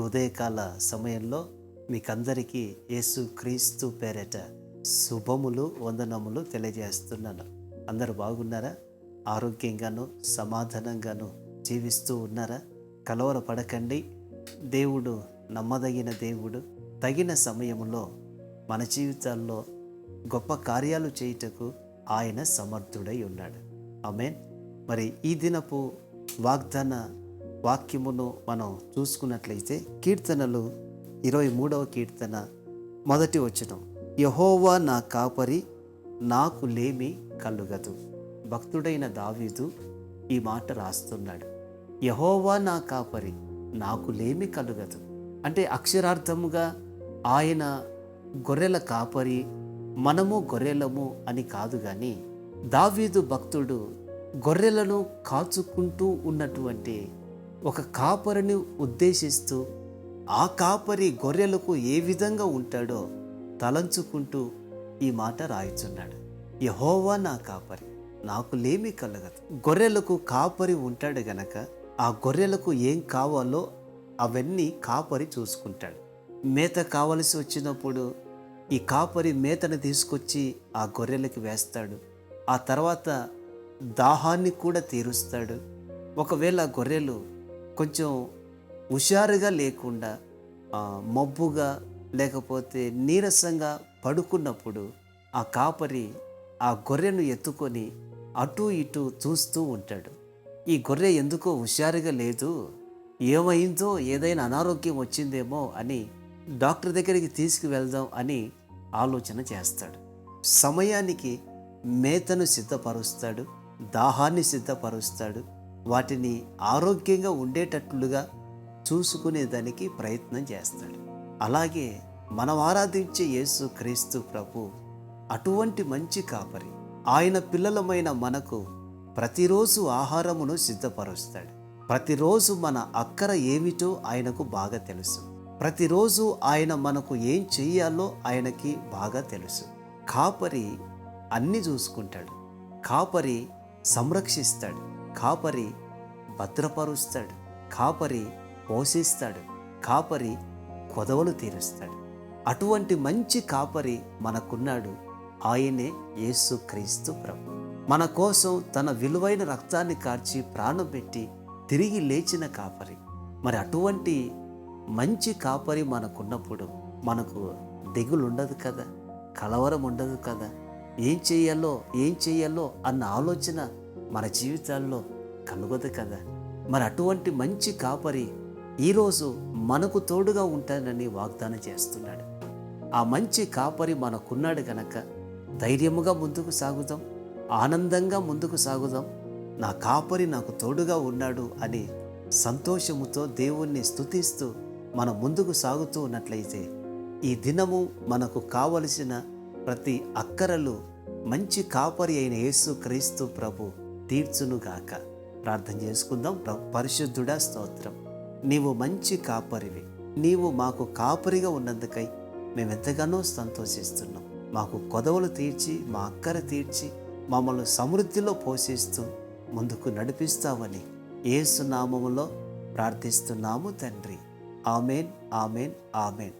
ఉదయకాల సమయంలో మీకందరికీ యేసు క్రీస్తు పేరట శుభములు వందనములు తెలియజేస్తున్నాను. అందరూ బాగున్నారా? ఆరోగ్యంగాను సమాధానంగాను జీవిస్తూ ఉన్నారా? కలవరపడకండి. దేవుడు నమ్మదగిన దేవుడు. తగిన సమయంలో మన జీవితాల్లో గొప్ప కార్యాలు చేయుటకు ఆయన సమర్థుడై ఉన్నాడు. ఆమేన్. మరి ఈ దినపు వాగ్దాన వాక్యమును మనం చూసుకున్నట్లయితే కీర్తనలు 23వ కీర్తన 1వ వచనం, యెహోవా నా కాపరి, నాకు లేమి కలుగదు. భక్తుడైన దావీదు ఈ మాట రాస్తున్నాడు. యెహోవా నా కాపరి, నాకు లేమి కలుగదు. అంటే అక్షరార్థముగా ఆయన గొర్రెల కాపరి, మనము గొర్రెలము అని కాదు. కానీ దావీదు భక్తుడు గొర్రెలను కాచుకుంటూ ఉన్నటువంటి ఒక కాపరిని ఉద్దేశిస్తూ ఆ కాపరి గొర్రెలకు ఏ విధంగా ఉంటాడో తలంచుకుంటూ ఈ మాట రాయిచున్నాడు. యెహోవా నా కాపరి, నాకు లేమి కలగదు. గొర్రెలకు కాపరి ఉంటాడు గనక ఆ గొర్రెలకు ఏం కావాలో అవన్నీ కాపరి చూసుకుంటాడు. మేత కావలసి వచ్చినప్పుడు ఈ కాపరి మేతను తీసుకొచ్చి ఆ గొర్రెలకి వేస్తాడు. ఆ తర్వాత దాహాన్ని కూడా తీరుస్తాడు. ఒకవేళ గొర్రెలు కొంచెం హుషారుగా లేకుండా మబ్బుగా లేకపోతే నీరసంగా పడుకున్నప్పుడు ఆ కాపరి ఆ గొర్రెను ఎత్తుకొని అటు ఇటు చూస్తూ ఉంటాడు. ఈ గొర్రె ఎందుకో హుషారుగా లేదు, ఏమైందో, ఏదైనా అనారోగ్యం వచ్చిందేమో అని డాక్టర్ దగ్గరికి తీసుకువెళ్దాం అని ఆలోచన చేస్తాడు. సమయానికి మేతను సిద్ధపరుస్తాడు, దాహాన్ని సిద్ధపరుస్తాడు, వాటిని ఆరోగ్యంగా ఉండేటట్లుగా చూసుకునేదానికి ప్రయత్నం చేస్తాడు. అలాగే మనం ఆరాధించే యేసు క్రీస్తు ప్రభు అటువంటి మంచి కాపరి. ఆయన పిల్లలమైన మనకు ప్రతిరోజు ఆహారమును సిద్ధపరుస్తాడు. ప్రతిరోజు మన అక్కర ఏమిటో ఆయనకు బాగా తెలుసు. ప్రతిరోజు ఆయన మనకు ఏం చెయ్యాలో ఆయనకి బాగా తెలుసు. కాపరి అన్నీ చూసుకుంటాడు. కాపరి సంరక్షిస్తాడు. కాపరి భద్రపరుస్తాడు. కాపరి పోషిస్తాడు. కాపరి కొదవలు తీరుస్తాడు. అటువంటి మంచి కాపరి మనకున్నాడు. ఆయనే యేసు క్రీస్తు ప్రభు. మన కోసం తన విలువైన రక్తాన్ని కార్చి ప్రాణం పెట్టి తిరిగి లేచిన కాపరి. మరి అటువంటి మంచి కాపరి మనకున్నప్పుడు మనకు దిగులు ఉండదు కదా, కలవరం ఉండదు కదా. ఏం చేయాలో అన్న ఆలోచన మన జీవితాల్లో కలుగదు కదా. మరి అటువంటి మంచి కాపరి ఈరోజు మనకు తోడుగా ఉంటానని వాగ్దానం చేస్తున్నాడు. ఆ మంచి కాపరి మనకున్నాడు గనక ధైర్యముగా ముందుకు సాగుదాం, ఆనందంగా ముందుకు సాగుదాం. నా కాపరి నాకు తోడుగా ఉన్నాడు అని సంతోషముతో దేవుణ్ణి స్తుతిస్తూ మనం ముందుకు సాగుతూ ఉన్నట్లయితే ఈ దినము మనకు కావలసిన ప్రతి అక్కరలు మంచి కాపరి అయిన యేసు క్రీస్తు ప్రభు తీర్చునుగాక. ప్రార్థన చేసుకుందాం. పరిశుద్ధుడా, స్తోత్రం. నీవు మంచి కాపరివి. నీవు మాకు కాపరిగా ఉన్నందుకై మేమెంతగానో సంతోషిస్తున్నాం. మాకు కొదవలు తీర్చి, మా అక్కర తీర్చి, మమ్మల్ని సమృద్ధిలో పోషిస్తూ ముందుకు నడిపిస్తావని యేసు నామములో ప్రార్థిస్తున్నాము తండ్రి. Amen, amen, amen.